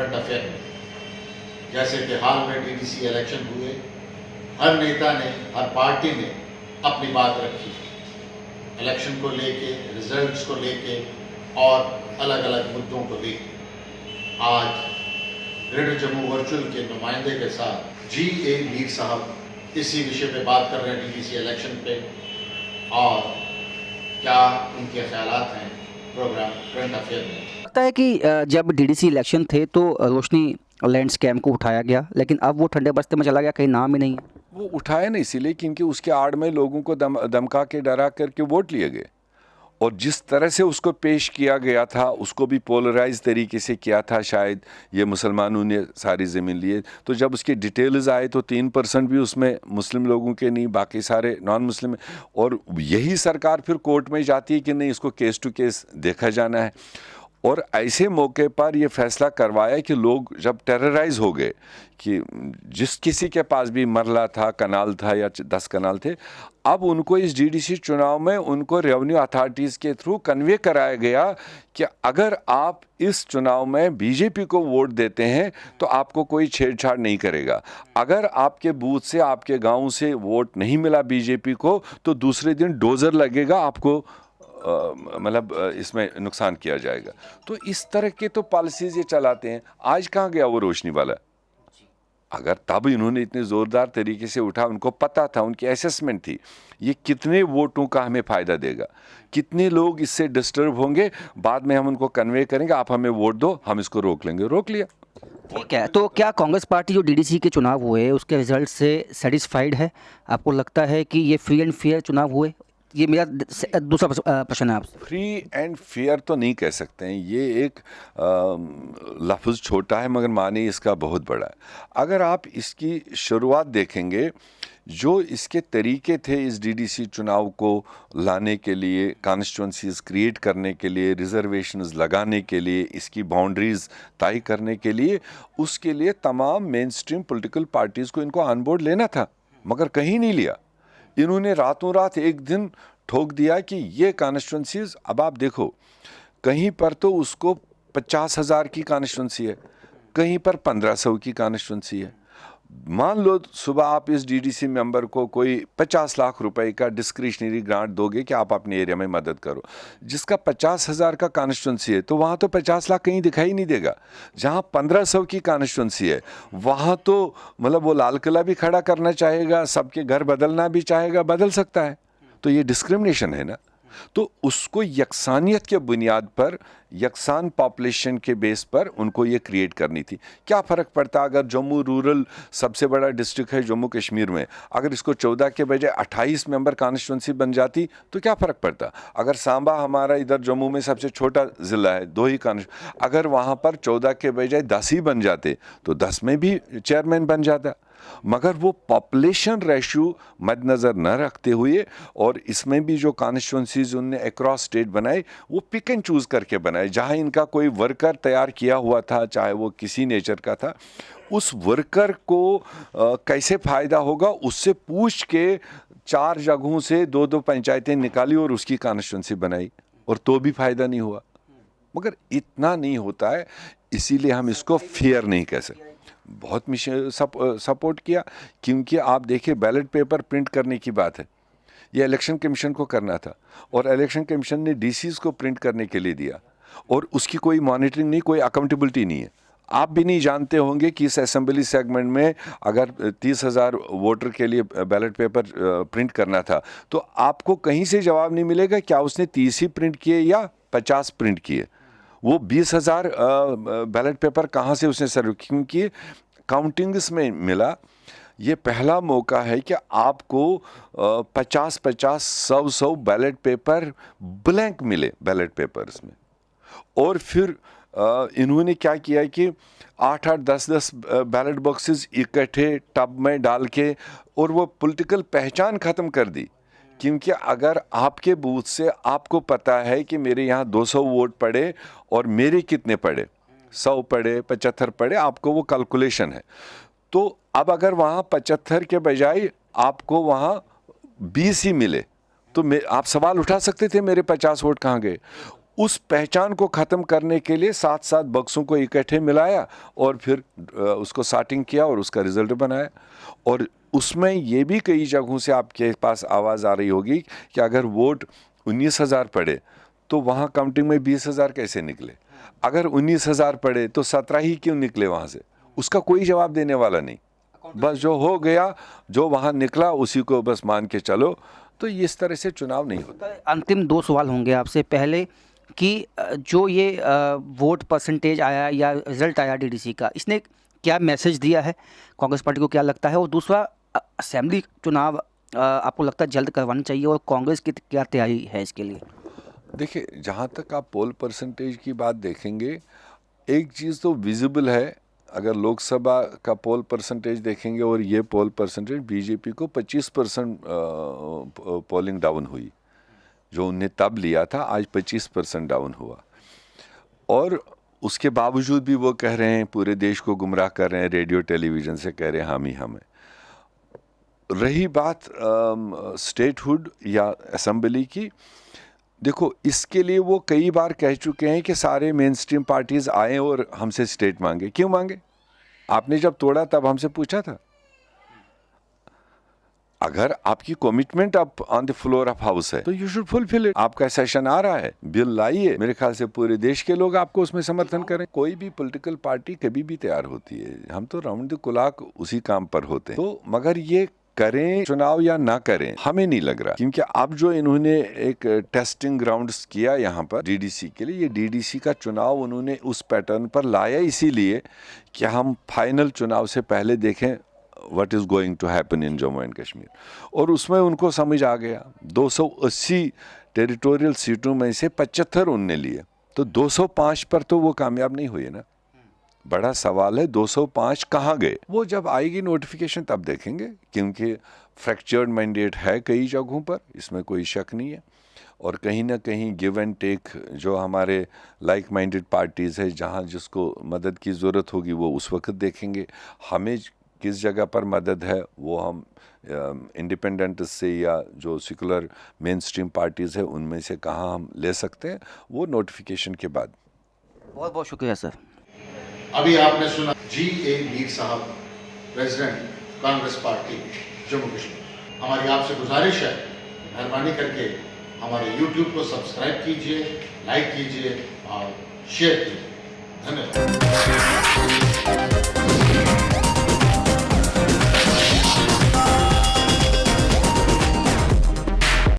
Current affair में। जैसे कि हाल में डीडीसी इलेक्शन हुए, हर नेता ने, हर पार्टी ने अपनी बात रखी, इलेक्शन को लेके, रिजल्ट्स को लेके और अलग अलग मुद्दों को लेके। आज ग्रेटर जम्मू वर्चुअल के नुमाइंदे के साथ जी.ए. मीर साहब इसी विषय पे बात कर रहे हैं, डीडीसी इलेक्शन पे, और क्या उनके ख्यालात हैं प्रोग्राम करंट अफेयर में। लगता है कि जब डीडीसी इलेक्शन थे तो रोशनी लैंड स्कैम को उठाया गया, लेकिन अब वो ठंडे बस्ते में चला गया, कहीं नाम ही नहीं है। वो उठाया नहीं इसीलिए क्योंकि उसके आड़ में लोगों को धमका के डरा करके वोट लिए गए, और जिस तरह से उसको पेश किया गया था उसको भी पोलराइज तरीके से किया था। शायद ये मुसलमानों ने सारी ज़मीन लिए, तो जब उसके डिटेल्स आए तो 3% भी उसमें मुस्लिम लोगों के नहीं, बाकी सारे नॉन मुस्लिम। और यही सरकार फिर कोर्ट में जाती है कि नहीं, इसको केस टू केस देखा जाना है। और ऐसे मौके पर ये फैसला करवाया कि लोग जब टेरराइज हो गए कि जिस किसी के पास भी मरला था, कनाल था या 10 कनाल थे, अब उनको इस डीडीसी चुनाव में उनको रेवेन्यू अथॉरिटीज़ के थ्रू कन्वे कराया गया कि अगर आप इस चुनाव में बीजेपी को वोट देते हैं तो आपको कोई छेड़छाड़ नहीं करेगा। अगर आपके बूथ से, आपके गांव से वोट नहीं मिला बीजेपी को तो दूसरे दिन डोजर लगेगा, आपको मतलब इसमें नुकसान किया जाएगा। तो इस तरह के तो पॉलिसीज़ ये चलाते हैं। आज कहाँ गया वो रोशनी वाला? अगर तब इन्होंने इतने ज़ोरदार तरीके से उठा, उनको पता था, उनकी असेसमेंट थी ये कितने वोटों का हमें फ़ायदा देगा, कितने लोग इससे डिस्टर्ब होंगे, बाद में हम उनको कन्वे करेंगे, आप हमें वोट दो, हम इसको रोक लेंगे। रोक लिया। ठीक है, तो क्या कांग्रेस पार्टी जो डीडीसी के चुनाव हुए उसके रिजल्ट से सेटिस्फाइड है? आपको लगता है कि ये फ्री एंड फेयर चुनाव हुए? ये मेरा दूसरा प्रश्न है आपसे। फ्री एंड फेयर तो नहीं कह सकते हैं, ये एक लफ्ज़ छोटा है मगर मानी इसका बहुत बड़ा है। अगर आप इसकी शुरुआत देखेंगे, जो इसके तरीके थे इस डीडीसी चुनाव को लाने के लिए, कॉन्स्टिट्यूंसीज क्रिएट करने के लिए, रिजर्वेशंस लगाने के लिए, इसकी बाउंड्रीज़ तय करने के लिए, उसके लिए तमाम मेन स्ट्रीम पॉलिटिकल पार्टीज़ को इनको ऑन बोर्ड लेना था, मगर कहीं नहीं लिया। इन्होंने रातों रात एक दिन ठोक दिया कि ये कॉन्स्टिट्यूंसीज, अब आप देखो कहीं पर तो उसको 50,000 की कॉन्स्टिट्यूंसी है, कहीं पर 1500 की कॉन्स्टिट्यूंसी है। मान लो सुबह आप इस डीडीसी मेंबर को कोई 50 लाख रुपए का डिस्क्रिशनरी ग्रांट दोगे कि आप अपने एरिया में मदद करो, जिसका 50,000 का कॉन्स्टिट्यूंसी है तो वहाँ तो 50 लाख कहीं दिखाई नहीं देगा। जहाँ 1500 की कॉन्स्टिट्यूंसी है वहाँ तो मतलब वो लाल किला भी खड़ा करना चाहेगा, सबके घर बदलना भी चाहेगा, बदल सकता है। तो ये डिस्क्रिमिनेशन है ना। तो उसको यकसानियत के बुनियाद पर, यकसान पॉपुलेशन के बेस पर उनको ये क्रिएट करनी थी। क्या फ़र्क पड़ता अगर जम्मू रूरल सबसे बड़ा डिस्ट्रिक्ट है जम्मू कश्मीर में, अगर इसको 14 के बजाय 28 मेंबर कॉन्स्टिट्यूंसी बन जाती तो क्या फ़र्क पड़ता? अगर सांबा हमारा इधर जम्मू में सबसे छोटा ज़िला है, 2 ही अगर वहाँ पर 14 के बजाय 10 ही बन जाते तो 10 में भी चेयरमैन बन जाता। मगर वो पॉपुलेशन रेशियो मद्देनज़र न रखते हुए, और इसमें भी जो कॉन्स्टिट्यूंसीज उनने अक्रॉस स्टेट बनाए वो पिक एंड चूज़ करके बनाए। जहाँ इनका कोई वर्कर तैयार किया हुआ था, चाहे वो किसी नेचर का था, उस वर्कर को कैसे फ़ायदा होगा उससे पूछ के 4 जगहों से 2-2 पंचायतें निकाली और उसकी कॉन्स्टिट्यूंसी बनाई, और तो भी फ़ायदा नहीं हुआ। मगर इतना नहीं होता है, इसीलिए हम इसको फेयर नहीं कह सकते। बहुत सपोर्ट किया, क्योंकि आप देखिए बैलेट पेपर प्रिंट करने की बात है, ये इलेक्शन कमीशन को करना था, और इलेक्शन कमीशन ने डीसीज को प्रिंट करने के लिए दिया, और उसकी कोई मॉनिटरिंग नहीं, कोई अकाउंटेबिलिटी नहीं है। आप भी नहीं जानते होंगे कि इस असेंबली सेगमेंट में अगर 30,000 वोटर के लिए बैलेट पेपर प्रिंट करना था तो आपको कहीं से जवाब नहीं मिलेगा क्या उसने 30 ही प्रिंट किए या 50 प्रिंट किए। वो 20,000 बैलेट पेपर कहाँ से उसने सर्व, क्योंकि काउंटिंग्स में मिला। ये पहला मौका है कि आपको 50-50, 100-100 बैलेट पेपर ब्लैंक मिले बैलेट पेपर्स में। और फिर इन्होंने क्या किया कि 8-8, 10-10 बैलेट बॉक्सेस इकट्ठे टब में डाल के, और वो पॉलिटिकल पहचान ख़त्म कर दी। क्योंकि अगर आपके बूथ से आपको पता है कि मेरे यहाँ 200 वोट पड़े और मेरे कितने पड़े, 100 पड़े, 75 पड़े, आपको वो कैलकुलेशन है। तो अब अगर वहाँ 75 के बजाय आपको वहाँ 20 ही मिले तो आप सवाल उठा सकते थे मेरे 50 वोट कहाँ गए। उस पहचान को ख़त्म करने के लिए 7-7 बक्सों को इकट्ठे मिलाया और फिर उसको सॉर्टिंग किया और उसका रिज़ल्ट बनाया। और उसमें ये भी कई जगहों से आपके पास आवाज़ आ रही होगी कि अगर वोट 19,000 पड़े तो वहाँ काउंटिंग में 20,000 कैसे निकले, अगर 19,000 पड़े तो 17 ही क्यों निकले वहाँ से। उसका कोई जवाब देने वाला नहीं, बस जो हो गया, जो वहाँ निकला उसी को बस मान के चलो। तो इस तरह से चुनाव नहीं होता। अंतिम 2 सवाल होंगे आपसे। पहले कि जो ये वोट परसेंटेज आया या रिजल्ट आया डीडीसी का, इसने क्या मैसेज दिया है कांग्रेस पार्टी को, क्या लगता है? और दूसरा, असेंबली चुनाव आपको लगता है जल्द करवाना चाहिए और कांग्रेस की क्या तैयारी है इसके लिए? देखिए, जहाँ तक आप पोल परसेंटेज की बात देखेंगे, एक चीज़ तो विजिबल है। अगर लोकसभा का पोल परसेंटेज देखेंगे और ये पोल परसेंटेज, बीजेपी को 25% पोलिंग डाउन हुई। जो उन्हें तब लिया था आज 25% डाउन हुआ। और उसके बावजूद भी वो कह रहे हैं, पूरे देश को गुमराह कर रहे हैं, रेडियो टेलीविज़न से कह रहे हैं हम ही हमें। रही बात स्टेटहुड या असेंबली की, देखो इसके लिए वो कई बार कह चुके हैं कि सारे मेन स्ट्रीम पार्टीज़ आए और हमसे स्टेट मांगे। क्यों मांगे? आपने जब तोड़ा तब हमसे पूछा था। अगर आपकी कमिटमेंट आप on the floor of house है तो यू शुड फुलफिल इट। आपका सेशन आ रहा है, बिल लाइए, मेरे ख्याल से पूरे देश के लोग आपको उसमें समर्थन करें। कोई भी पॉलिटिकल पार्टी कभी भी तैयार होती है, हम तो राउंड द क्लॉक उसी काम पर होते हैं। तो मगर ये करें चुनाव या ना करें हमें नहीं लग रहा, क्योंकि अब जो इन्होंने एक टेस्टिंग ग्राउंड्स किया यहाँ पर डीडीसी के लिए, ये डीडीसी का चुनाव उन्होंने उस पैटर्न पर लाया इसीलिए कि हम फाइनल चुनाव से पहले देखें what is going to happen in Jammu and Kashmir. और उसमें उनको समझ आ गया, 280 टेरिटोरियल सीटों में से 75 उनने लिए, तो 205 पर तो वो कामयाब नहीं हुए ना। बड़ा सवाल है 205 कहाँ गए। वो जब आएगी नोटिफिकेशन तब देखेंगे, क्योंकि फ्रैक्चर्ड मैंडेट है कई जगहों पर, इसमें कोई शक नहीं है। और कहीं ना कहीं गिव एंड टेक, जो हमारे लाइक माइंडेड पार्टीज़ है, जहाँ जिसको मदद की ज़रूरत होगी वो उस वक्त देखेंगे। हमें किस जगह पर मदद है वो हम इंडिपेंडेंट से या जो सेकुलर मेन स्ट्रीम पार्टीज़ है उनमें से कहाँ हम ले सकते हैं, वो नोटिफिकेशन के बाद। बहुत बहुत शुक्रिया सर। अभी आपने सुना G.A. मीर साहब, प्रेसिडेंट कांग्रेस पार्टी जम्मू कश्मीर। हमारी आपसे गुजारिश है, मेहरबानी करके हमारे YouTube को सब्सक्राइब कीजिए, लाइक कीजिए और शेयर कीजिए। धन्यवाद।